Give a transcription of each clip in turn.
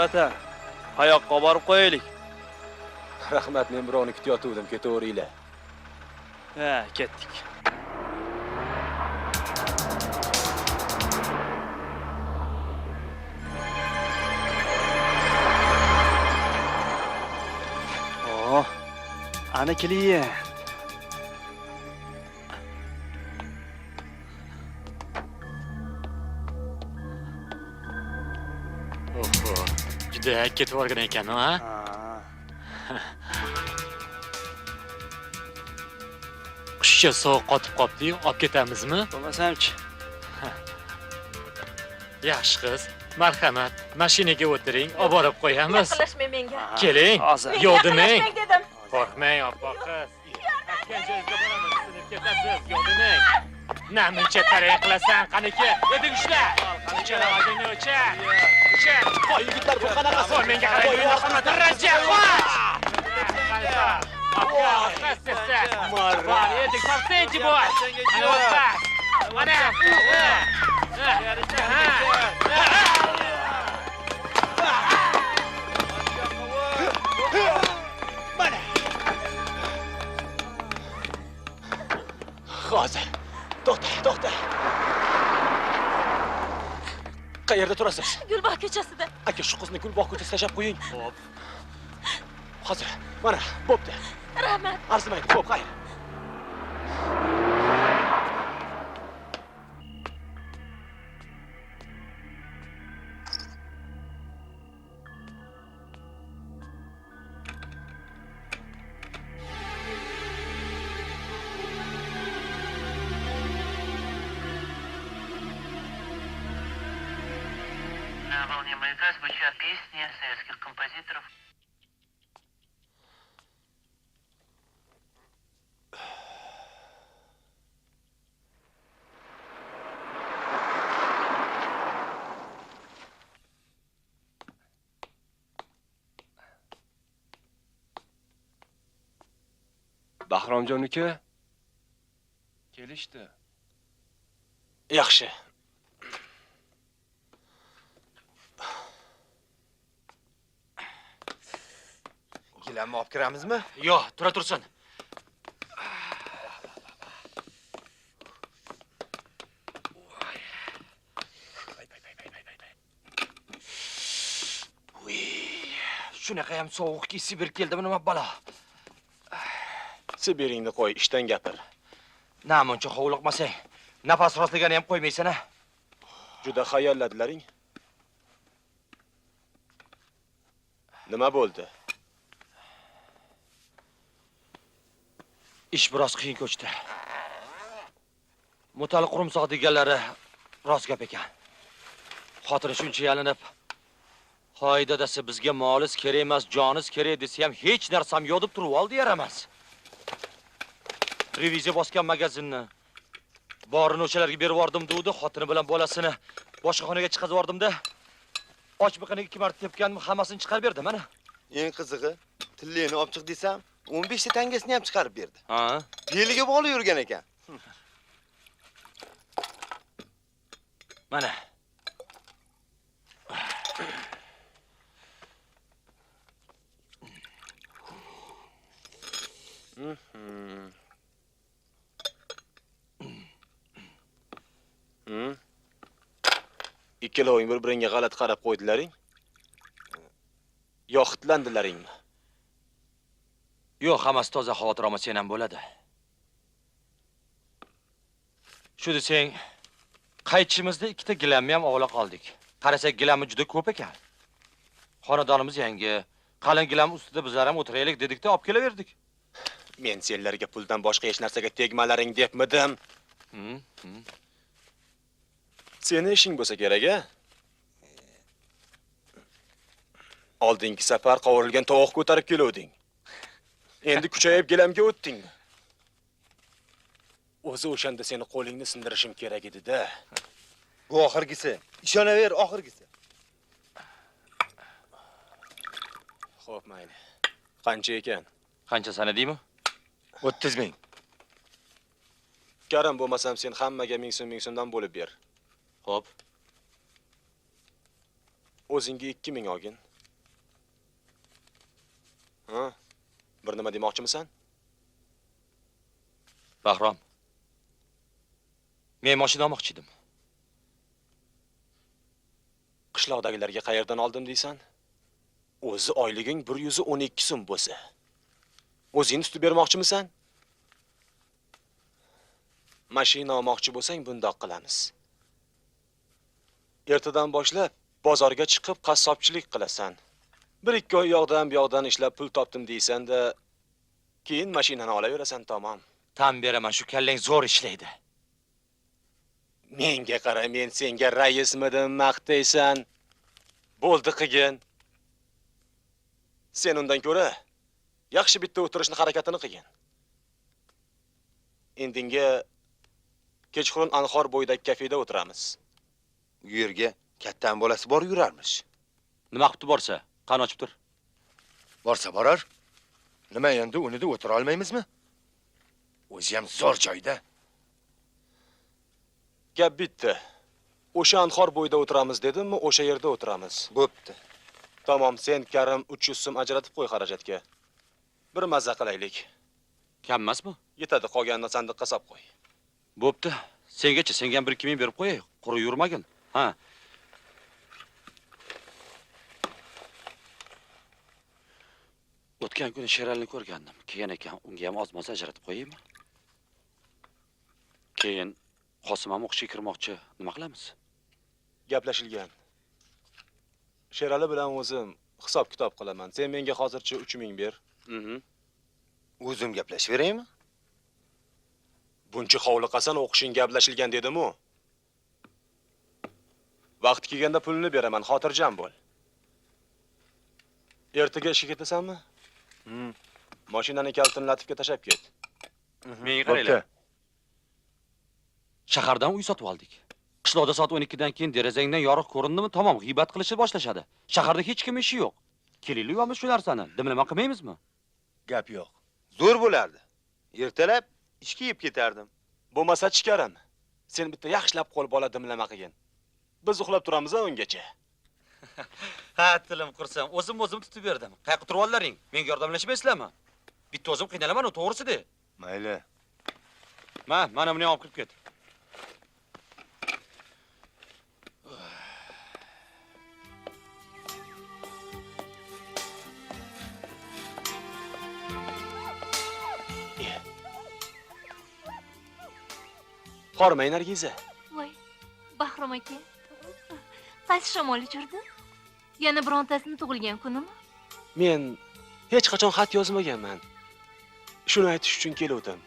aka. Qayoqqa borib qo'yaylik? Rahmat, men birovni kutayotgandim, ketaveringlar. Ha, ketdik. Oh, ana keliye. Juda ketib borgan ekan, ha? Qushcha sovuq qotib qopti-yu, olib ketamizmi? Bo'lmasamchi. Yaxshi qiz, marhamat, mashinaga o'tiring, olib borib qo'yamiz. Yaqinlashmang menga. Keling, Hozir. yo'q demang. Yaqinlashmang dedim. Qo'rqmang, oppoq qiz. Aytgan joyingizga boramiz, sinib ketasiz, yo'q demang. Namuncha tarang qilasan, qaniki? Eding ushla. Uchala vazingni o'char. Uchar. Qo'y yigitlar, bu qanaqa so'l menga qarang. Marhamat, raja, qo'y. Var, yedik, topsaychi boy. Ana o'tbas. Mana. Mana. Hozir. To'xta. Qayerda turasiz? Gulbog' ko'chasida. Aka, shu qizni Gulbog' ko'chasiga tashlab qo'ying. Xo'p. Hozir. Mana, bo'pti. Rahmat. Arzimaydi, xo'p, qayr. На волне маяка звучат песни советских композиторов. Bahromjon uka kelishdi. Yaxshi. Gilamni olib kiramizmi? Yo'q, tura tursin. Shunaqa ham sovuqki, Sibir keldimi, nima balo? Sibiringni qo'y, ishdan gapir. Namuncha hovliqmasang, nafas rostlagani ham qo'ymaysan-a. Juda xayolladilaring. Nima bo'ldi? Ish biroz qiyin ko'chdi. Mutali Qurumsoq deganlari rost gap ekan. Xotini shuncha yalinib, "Hoy dadasi, bizga molis kerak emas, joniz kerak" desa ham hech narsam yo'q deb turib oldi, yaramas. Reviziya bosgan magazinni borini o'shalarga berib yubordim dedi, xotini bilan bolasini boshqa xonaga chiqarib yubordim-da. Och biqiniga 2 marta tepganimni hammasini chiqarib berdi mana. Eng qizig'i, tilleni olib chiq desam, 15 ta tangasini ham chiqarib berdi. Ha? Beliga bog'lab yurgan ekan. Mana. Ikkaloving bir-biringga g'alati qarab qo'ydilaring. Yo'qitlandilaringmi? Yo'q, hammasi toza xavotir olma, sen ham bo'ladi. Shu desang, qaytishimizda 2 ta gilamni ham ovla qoldik. Qarasak, gilamni juda ko'p ekan. Xonadonimiz yangi, qalin gilam ustida bizlar ham o'tiraylik dedik-da, olib kelaverdik. Men senlarga puldan boshqa hech narsaga tegmalaring debmidim. Seni ishing bo'lsa kerak-a? Oldingi safar qovurilgan tovuq ko'tarib keluvding. Endi kuchayib gilamga o'tding. O'zi o'shanda seni qo'lingni sindirishim kerak edi-da. Bu oxirgisi. Ishonaver, oxirgisi. Xo'p, mayli. Qancha ekan? Qancha sana deymi? 30 ming. Karam bo'lmasam sen hammaga 1000 so'mdan bo'lib ber. Xo'p. O'zingga 2000 olgin. Ha? Bir nima demoqchimisan? Bahrom. Men mashina olmoqchi edim. Qishloqdagilarga qayerdan oldim deysan? O'zi oyliging 112 so'm bo'lsa. O'zing tutib bermoqchimisan? Mashina olmoqchi bo'lsang, bundoq qilamiz. Ertadan boshlab bozorga chiqib qassobchilik qilasan. 1-2 oy yoqdan bu yoqdan ishlab pul topdim deysan-da, keyin mashinani olaverasan, tamom. Tan beraman, shu kallang zo'r ishlaydi. Menga qara, men senga raismidim, maqtaysan. Bo'ldi qilgin. Sen undan ko'ra yaxshi bitta o'tirishni harakatini qilgin. Endinga kechqurun anhor bo'yidagi kafeda o'tiramiz. U yerga kattan bolasi bor yurarmish. Nima qilib borsa, qani ochib tur. Borsa borar. Nima endi unida o'tira olmaymizmi? O'zi ham zo'r joyda. Gap bitta. O'sha anhor bo'yida o'tiramiz dedimmi, o'sha yerda o'tiramiz. Bo'pti. Tamom, sen Karim 300 so'm ajratib qo'y xarajatga. Bir mazza qilaylik. Kam emasmi? Yetadi, qolganini sandiqqa solib qo'y. Bo'pti. Sengacha, senga ham 1-2 ming berib qo'yay. Quri yurmagin. Ha. O'tgan kuni Sheralni ko'rgandim. Keyin ekan, unga ham oz-moz ajratib qo'yaymi? Keyin Qosim ham o'qishga kirmoqchi. Nima qilamiz? Gaplashilgan. Sherali bilan o'zim hisob-kitob qilaman. Sen menga hozircha 3000 ber. O'zim gaplashaveraymi? Buncha hovliqasan, o'qishing gaplashilgan dedim-u. Vaqt kelganda pulni beraman, xotirjam bo'l. Ertaga ishga ketasanmi? Mashinani kaltini Latifga tashab ket. Menga qaranglar. Shahardan uy sotib oldik. Qishloqda soat 12 dan keyin derazangdan yorug' ko'rindimi, tamom g'iybat qilishni boshlashadi. Shaharda hech kim ishi yo'q. Kelinglar shu narsani, dimlama qilmaymizmi? Gap yo'q. Zo'r bo'lardi. Ertalab ishga yeb ketardim. Bo'lmasa chikaram. Sen bitta yaxshilab qo'l bola dimlama qilgin. Biz uxlab turamiz-a ungacha. Ha, tilim qursin. O'zim tutib berdim. Qayerga turib ollaring? Menga yordamlashmaysizlarmi? Bitta o'zim qiynalaman-ku, to'g'risi-da. Mayli. Mana buni olib kirib ket. Hormay Nargiza. Voy, Bahrom aka. Qaysi shamol uchirdi? Yana birontasini tug'ilgan kunimi? Men hech qachon xat yozmaganman. Shuni aytish uchun keldim.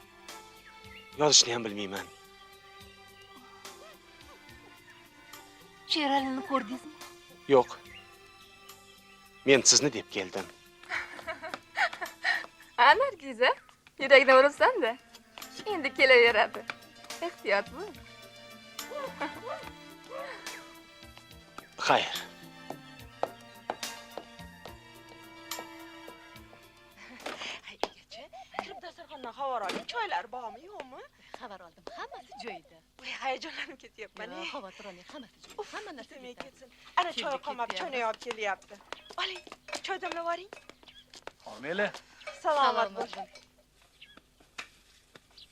Yozishni ham bilmayman. Sheralini ko'rdingizmi? Yo'q. Men sizni deb keldim. Ha, Nargiza, yuragini uribsan-da. Endi kelaveradi. Ehtiyot bo'l. Xayr. Kirib dasturxondan xabar oling, choylar bormi, yo'qmi? Xabar oldim, hammasi joyida. Voy, hayajonlanib ketyapman. Xavotir olmang, hammasi joyida. Hamma narsa Demak joyida. ketsin. Ana choy qolmabdi, choyni olib kelyapti. Oling, choy damlab oling. Homila. Salomat bo'ling.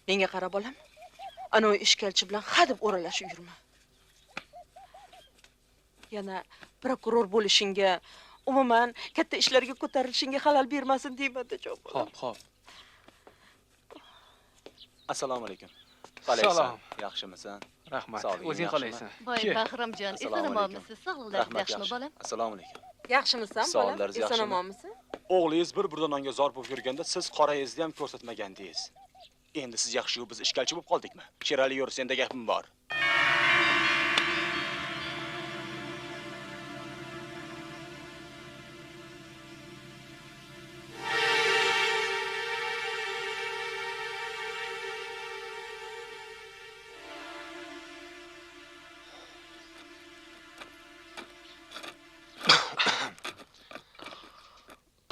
Menga qara bolam. Ana u ishkalchi bilan hadeb o'ralashib yurma. Yana prokuror bo'lishingga, umuman katta ishlarga ko'tarilishingga xalal bermasin deyman-da, jo'bolam. Xo'p. Assalomu alaykum. Salom. Yaxshimisan? Rahmat. Sog'lig'ing O'zing yaxshimi? qalaysan? Voy, Bahromjon, Assalomu eson alaykum. omonmisiz? Sog'lig'ingiz yaxshimi, bolam? Assalomu alaykum. Yaxshimisan, bolam? Sog'lig'ingiz yaxshimi? Eson omonmisan? O'g'lingiz bir-birdan nonga zor bo'lib yurganda siz qorangizni ham ko'rsatmagandingiz. Endi siz yaxshi-yu biz ishkalchi bo'lib qoldikmi? Sherali yur, senda gapim bor.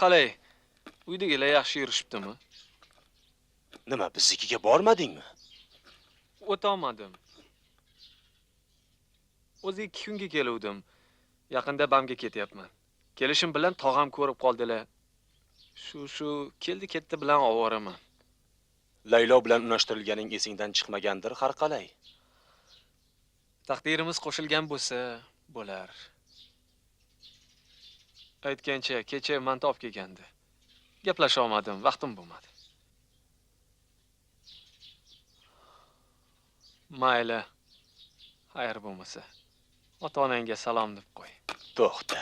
Qalay? Uydagilar yaxshi yurishibdimi? Nima, biznikiga bormadingmi? O'tolmadim. O'zi 2 kunga keluvdim. Yaqinda BAMga ketyapman. Kelishim bilan tog'am ko'rib qoldilar. Shu keldi ketdi bilan ovoraman. Laylo bilan unashtirilganing esingdan chiqmagandir har qalay. Taqdirimiz qo'shilgan bo'lsa, bo'lar. Aytgancha, kecha manta olib kelgandi. Gaplasha olmadim, vaqtim bo'lmadi. Mayli. Xayr bo'lmasa, ota-onangga salom deb qo'y. To'xta.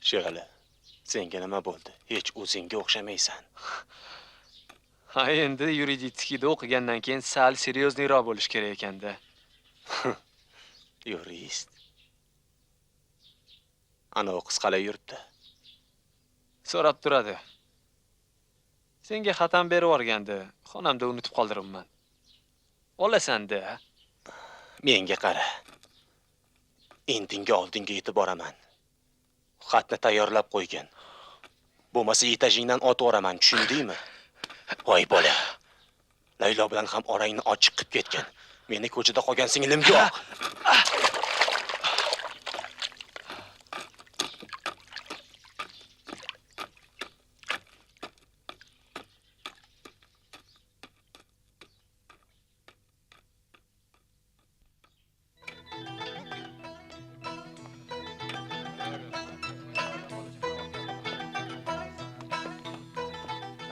Shig'ili, senga nima bo'ldi? Hech o'zingga o'xshamaysan. Ha, endi yuridikada o'qigandan keyin sal seryozniyroq bo'lish kerak ekanda. Yurist. Ana o qiz qalay yuribdi? So'rab turadi. Senga xatam berib o'rgandi, xonamda unutib qoldiribman. Olasan-da. Menga qara. Indinga oldinga yetib boraman. Xatni tayyorlab qo'ygin. Bo'lmasa etajingdan otib o'raman, tushundingmi? Voy bola. Laylo bilan ham orangni ochiq qilib ketgan. Meni ko'chada qolgan singlim yo'q.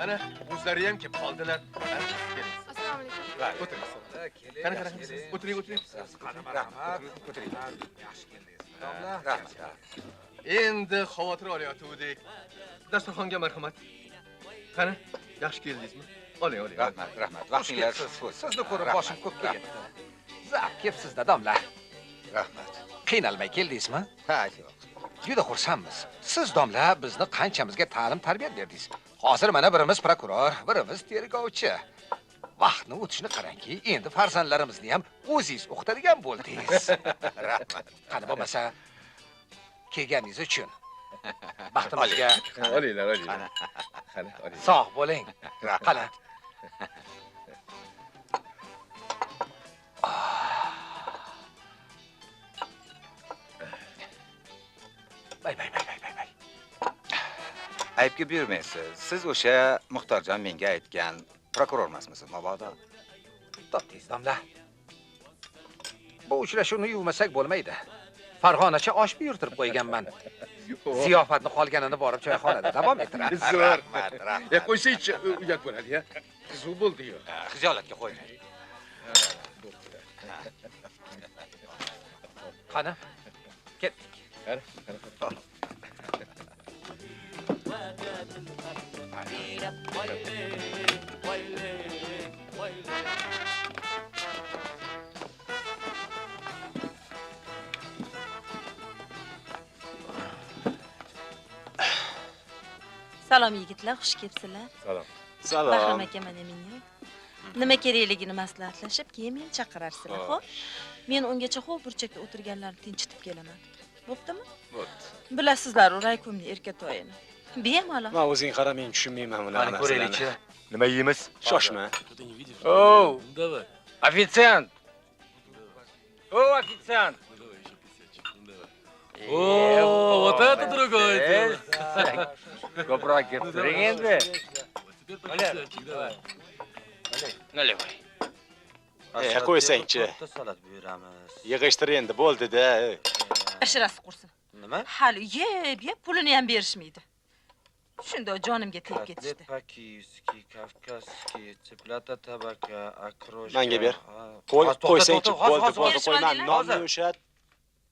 Ana, o'zlari ham kelib qoldilar. Assalomu alaykum. O'tiring. Qani, o'tiring. O'tiring. Endi xavotir olayotgandik. Dasturxonga marhamat. Qani, yaxshi keldingizmi? Oling. Rahmat. Vaqtingiz sizni ko'rib boshim ko'kka yetdi. Zap kelibsiz-da, domla. Rahmat. Qiynalmay keldingizmi? Ha, yo'q. Juda xursandmiz. Siz domla bizni qanchamizga ta'lim-tarbiya berdingiz. Hozir mana birimiz prokuror, birimiz tergovchi. Vaqtni o'tishini qarangki, endi farzandlarimizni ham o'zingiz o'qitadigan bo'ldingiz. Rahmat. Qani bo'lmasa, kelganingiz uchun baxtimizga Olinglar. Qani, oling. sog' bo'ling. Qani. Bay. Aybga buyurmaysiz. Siz o'sha Muxtorjon menga aytgan prokuror emasmisiz, mabodo? Topdingiz, domla. Bu uchrashuvni yuvmasak bo'lmaydi. Farg'onacha osh buyurtirib qo'yganman. Ziyofatni qolganini borib choyxonada davom ettiramiz. Zo'r. Rahmat. Qo'ysangchi, uyat bo'ladi-ya. Qizuv bo'ldi-yu. Xijolatga qo'ymang. Qani? Ketdik. Salom yigitlar, xush kelibsizlar. Salom. Bahrom aka mana menga. Nima kerakligini maslahatlashib, keyin meni chaqirarsizlar, xo'p? Men ungacha xo'p burchakda o'tirganlarni tinchitib kelaman. Bo'ptimi? Bo'pti. Bilasizlar, raykomni erkatoyini. Bemalol. Men o'zing qara, men tushunmayman bunaqa narsalarni. Nima yeymiz? Shoshma. Официант! О, официант! Вот это другое дело. Ko'proq keltiring endi. Naливай. Qo'ysangchi. Salat buyuramiz. Yig'ishtir endi, bo'ldi-da. Ashirasi qursin. Nima? Hali yeb, pulini ham berishmaydi. Shunda jonimga tegib ketishdi. Pakiyskiy, kavkazskiy, tsiplata tabaka, akroshka. Menga ber. Qo'ysangchi, bo'ldi, hozir qo'yman. qo'yinglar. Nonni ushat.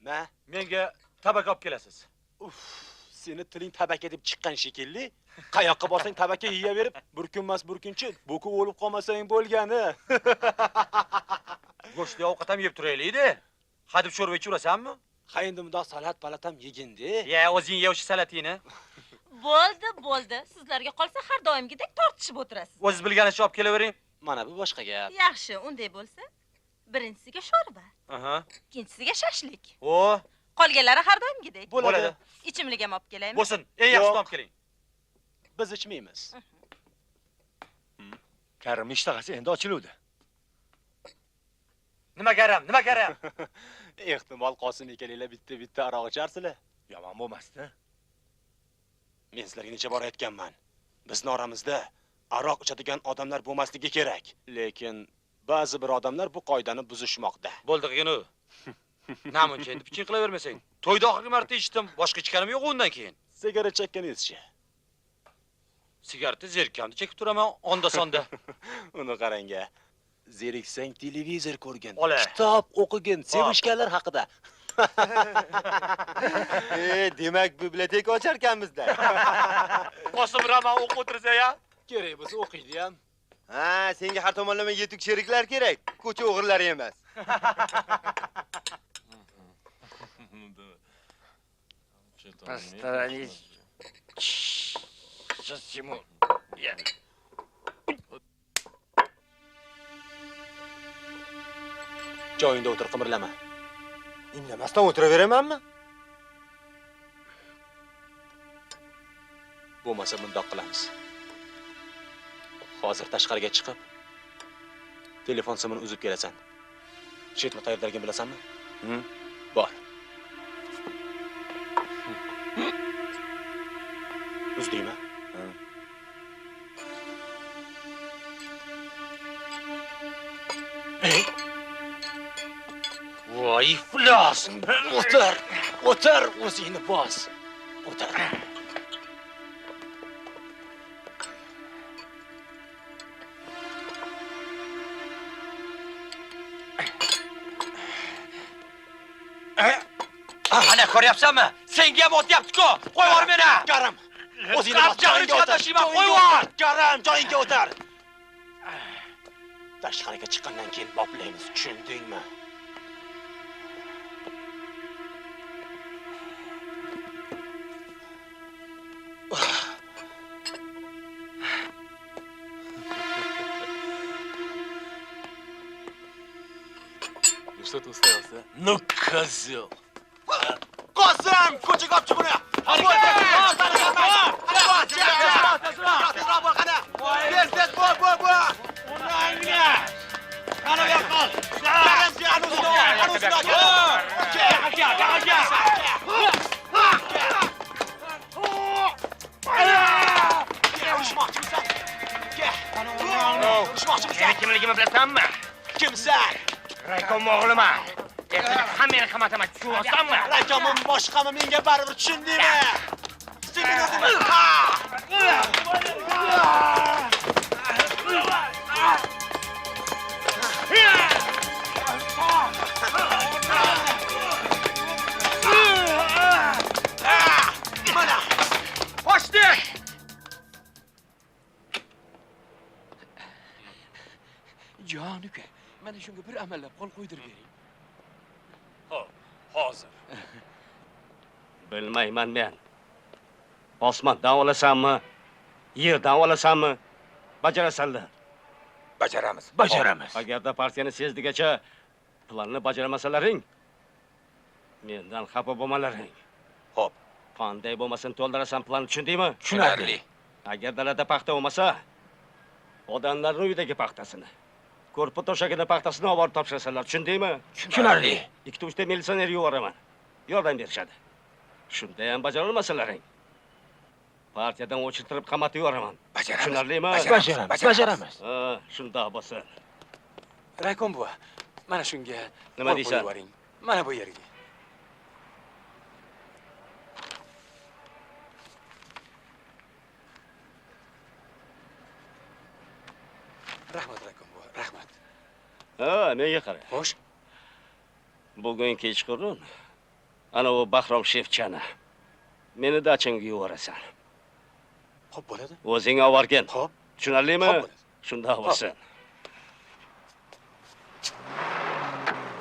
Ma, Menga tabaka olib kelasiz. seni tiling tabaka deb chiqqan shekilli. Qayoqqa borsang tabaka yeyaverib, bir kunmas bir kunchi bo'kib o'lib qolmasang bo'lgani. Go'shtli ovqat ham yeb turaylik-da. Hadeb sho'rva ichurasanmi? Ha endi bundoq salat ham yegindi. Ya, o'zing ye o'sha salatingni. Bo'ldi. Sizlarga qolsa har doimgidek tortishib o'tirasiz. O'zingiz bilganicha olib kelavering. Mana bu boshqa gap. Yaxshi, unday bo'lsa, birinchisiga sho'rva, Aha. ikkinchisiga shashlik. O, Qolganlari har doimgidek. bo'ladi. Ichimlik ham olib kelaymi? Bo'lsin. Eng yaxshisini olib keling. Biz ichmaymiz. Karimning ishtahasi endi ochiluvdi. Nima garam? Ehtimol Qosim ekaninglar bitta aroq icharsizlar. Yomon bo'lmasdi. Men sizlarga necha bor aytganman. Bizning oramizda aroq ichadigan odamlar bo'lmasligi kerak. Lekin ba'zi bir odamlar bu qoidani buzishmoqda. Bo'ldi, u. Namuncha endi piching qilavermasang. To'yda oxirgi marta ichdim, boshqa ichganim yo'q undan keyin. Sigaret chekkaningizchi? Sigaretni zerikkamni chekib turaman onda-sonda. Uni qarang-a. Zeriksang televizor ko'rgin, Ola. kitob o'qigin, sevishganlar haqida. Demak, biblioteka ocharkanmizda. Qosim roman o'qib o'tirsa-ya? Kerak bo'lsa o'qiydi ham. Ha, senga har tomonlama yetuk sheriklar kerak. Ko'cha o'g'irlari emas. Постарались. Сейчас ему... Joyingda o'tir, qimirlama. Indamasdan o'tiraveramanmi? Bo'lmasa bundoq qilamiz. Hozir tashqariga chiqib, telefon simini uzib kelasan. Chetma qayerdaligini bilasanmi? Bor. Uzdingmi? Voy, iflos! O'tir, o'zingni bos. O'tir. Ana ko'ryapsanmi? Senga ham o'tyapti-ku. Qo'y yubor meni. Karim, o'zingni bos. Joyingga o'tir. Qo'y yubor. Karim, joyingga o'tir. Tashqariga chiqqandan keyin boplaymiz, tushundingmi? Что ты уставился? Ну, козел! Qosim, ko'chaga olib chiq uni. Seni kimligimi bilasanmi? Kimsan? Raykom o'g'liman. Ertaga hammani qamataman, tushunasanmi? Rakamim boshqami, menga baribir, tushundingmi? Sening o'zingni. Mana. Qochdik. Jon uka, mana shunga bir amallab qo'l qo'ydirib bering. Xo'p, hozir. Bilmayman men. Osmondan olasanmi? Yerdan olasanmi? Bajarasanlar. Bajaramiz. Bajaramiz. Agarda partiyani sezdigacha planni bajarmasalaring, mendan xafa bo'lmalaring. Xo'p. Qanday bo'lmasin to'ldirasan planni, tushundingmi? Tushunarli. Agar dalada paxta bo'lmasa, odamlarning uyidagi paxtasini, ko'rpa to'shagini paxtasini olib borib topshirasanlar, tushundingmi? Tushunarli. 2-3 ta militsioner yuboraman. Yordam berishadi. Shunda ham bajara olmasalaring, partiyadan o'chirtirib qamatib yuboraman. Tushunarlimi? Bajaramiz. Ha, shundoq bo'lsin. Raykom buva, mana shunga Nima deysan? Mana bu yerga. Rahmat Raykom buva, rahmat. Ha, menga qara. Xo'sh. Bugun kechqurun ana u Bahrom Shevchani meni dachamga yuborasan. Xo'p bo'ladi. O'zing olib borgin. Xo'p. Tushunarlimi? Xo'p bo'ladi. Shundoq bo'lsin.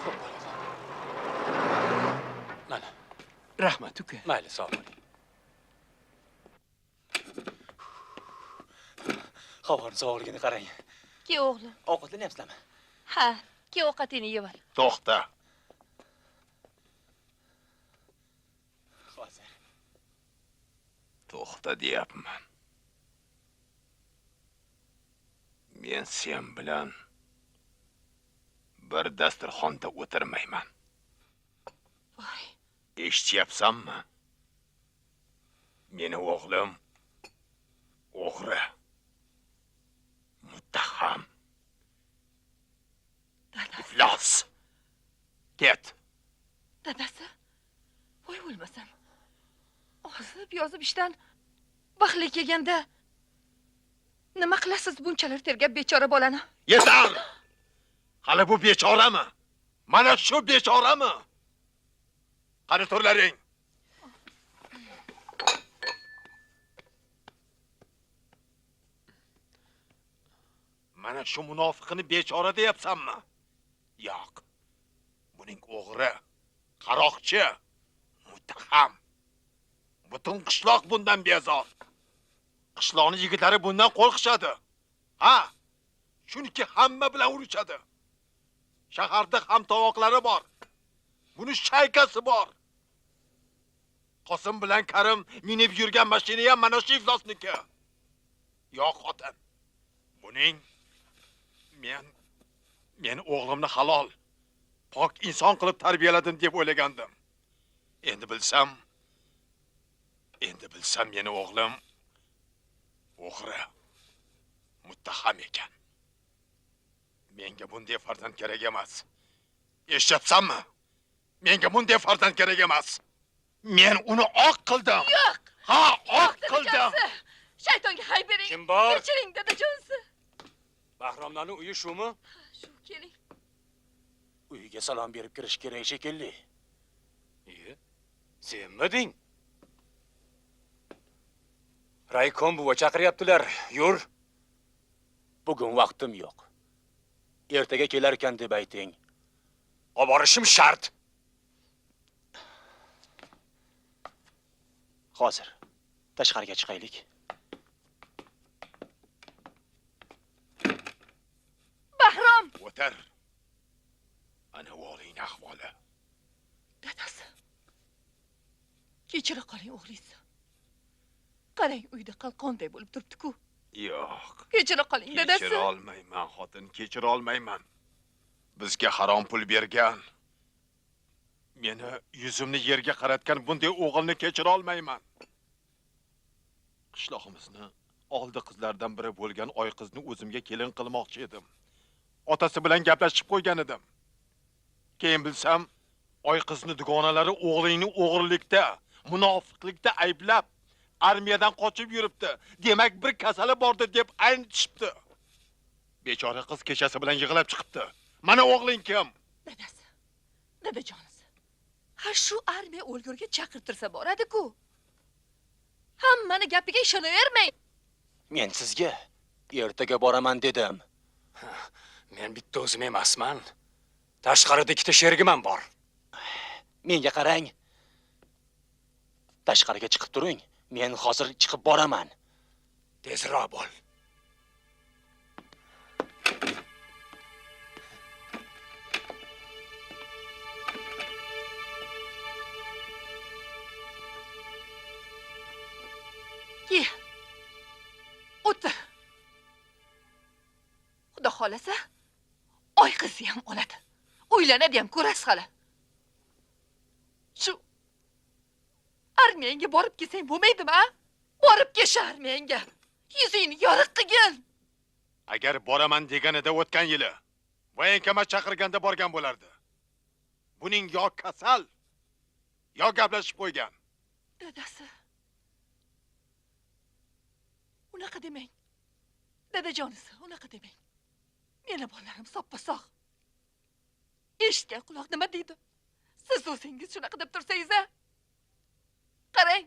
Xo'p bo'ladi. Mana. Rahmat uka. Mayli, sog' bo'ling. Havorni sog'ligini qarang. Ke o'g'lim. Ovqatlanyapsizlarmi? Ha, ke ovqatingni yeb ol. To'xta. Hozir. To'xta deyapman. Men sen bilan bir dasturxonda o'tirmayman. Voy. Eshityapsanmi? Meni o'g'lim o'g'ri. Muttaham. Iflos. Ket. Dadasi, voy o'lmasam. Ozib yozib ishdan baxtli kelganda nima qilasiz bunchalar tergab bechora bolani? Yetar! Hali bu bechorami? Mana shu bechorami? Qani turlaring. Mana shu munofiqni bechora deyapsanmi? Yo'q. Buning o'g'ri, qaroqchi, muttaham. Butun qishloq bundan bezor. Qishloqning yigitlari bundan qo'rqishadi. Ha? Chunki hamma bilan urushadi. Shaharda ham tovoqlari bor. Buni shaykasi bor. Qosim bilan Karim minib yurgan mashina ham mana shu iflosniki. Yo'q xotin. Buning men o'g'limni halol, pok inson qilib tarbiyaladim deb o'ylagandim. Endi bilsam meni o'g'lim o'g'ri, muttaham ekan. Menga bunday farzand kerak emas. Eshitsanmi? Menga bunday farzand kerak emas. Men uni oq qildim. Yo'q. Ha, oq qildim. Shaytonga hay bering. Kim bor? Kechiring dadajonsi. Bahromlarning uyi shumi? Shu, keling. Uyiga salom berib kirish kerak shekilli. Senmiding? Raykom buva chaqiryaptilar. Yur. Bugun vaqtim yo'q. Ertaga kelar ekan deb ayting. Olib borishim shart. Hozir tashqariga chiqaylik. Bahrom! O'tir. Ana o'g'ling ahvoli. Dadasi. Kechira qoling o'g'lingiz. Qarang, uyda qalqonday bo'lib turibdi-ku. Yo'q. Kechira qoling dadasi. Kechira olmayman, xotin, kechira olmayman. Bizga harom pul bergan. Meni yuzimni yerga qaratgan bunday o'g'ilni kechira olmayman. Qishloqimizni oldi qizlardan biri bo'lgan oy qizni o'zimga kelin qilmoqchi edim. Otasi bilan gaplashib qo'ygan edim. Keyin bilsam, oy qizni dugonalari o'g'lingni o'g'irlikda, munofiqlikda ayblab, armiyadan qochib yuribdi. Demak, bir kasali bordi deb aytishibdi. Bechora qiz kechasi bilan yig'lab chiqibdi. Mana o'g'ling kim? Dadasi. Dadajonisi. Ha shu armiya o'lgurga chaqirtirsa boradi-ku. Hammani gapiga ishonavermang. Men sizga ertaga boraman dedim. Men bitta o'zim emasman. Tashqarida ikkita sherigim bor. Menga qarang. Tashqariga chiqib turing. Men hozir chiqib boraman. Tezroq bo'l. Ke. O'tir. Xudo xolasa, oy qizi ham oladi. Uylanadi ham, ko'rasiz hali. Shu armiyanga borib kelsang bo'lmaydimi, a? Borib kelsa armiyanga. Yuzingni yoriq qilgin. Agar boraman deganida o'tgan yili voyenkama chaqirganda borgan bo'lardi. Buning yo kasal, yo gaplashib qo'ygan. Dadasi. Unaqa demang. Dadajonisi, unaqa demang. Meni bolalarim soppa-sog'. Eshitgan quloq nima deydi? Siz o'zingiz shunaqa deb tursangiz-a? Qarang.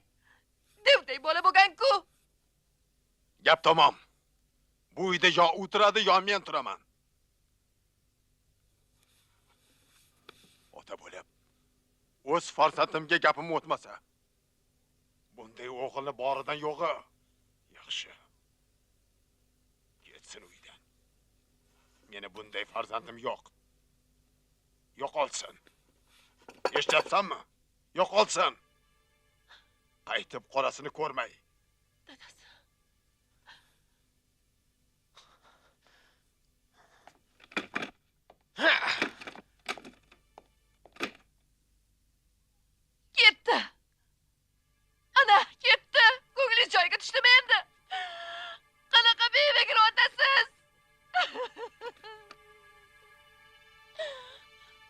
Devday bola bo'lgan-ku. Gap tamom. Bu uyda yo o'tiradi, yo men turaman. Ota bo'lib, o'z farzandimga gapim o'tmasa, bunday o'g'ilni boridan yo'g'i. Yaxshi. Ketsin uydan. Meni bunday farzandim yo'q. Yo'qolsin. Eshityapsanmi? Yo'qolsin. Qaytib qorasini ko'rmay. Dadasi. Ketdi. Ana, ketdi.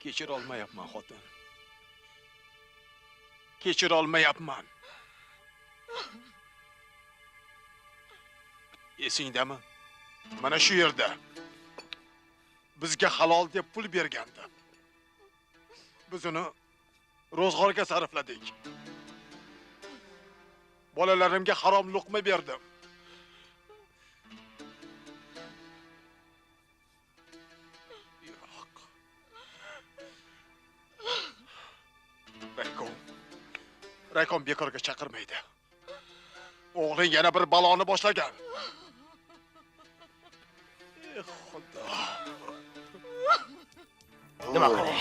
Kechira olmayapman, xotin. Kechira olmayapman. Esingdami? Mana shu yerda bizga halol deb pul bergandi. Biz uni ro'zg'orga sarfladik. Bolalarimga harom luqma berdim. Yo'q. Raykom bekorga chaqirmaydi. O'g'ling yana bir baloni boshlagan. Xudo. Nima qilay?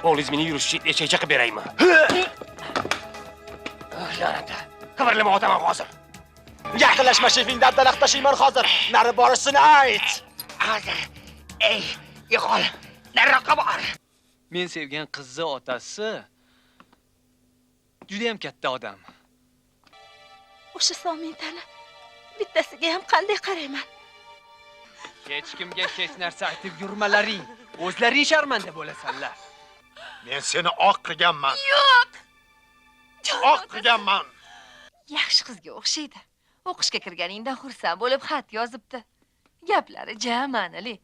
O'g'lingiz meni yurishchi eshak chaqib beraymi? La'nat. Qimirlama otaman hozir. Yaqinlashma shefingdan dalaq tashiyman hozir. Nari borishini ayt. Hozir. Ey, yo'qol. Nariroqqa bor. Men sevgan qizni otasi juda ham katta odam. O'sha Somintani bittasiga ham qanday qarayman? Hech kimga hech narsa aytib yurmalaring. O'zlaring sharmanda bo'lasanlar. Men seni oq qilganman. Yo'q. Oq qilganman. Yaxshi qizga o'xshaydi. O'qishga kirganingdan xursand bo'lib xat yozibdi. Gaplari ja ma'nili.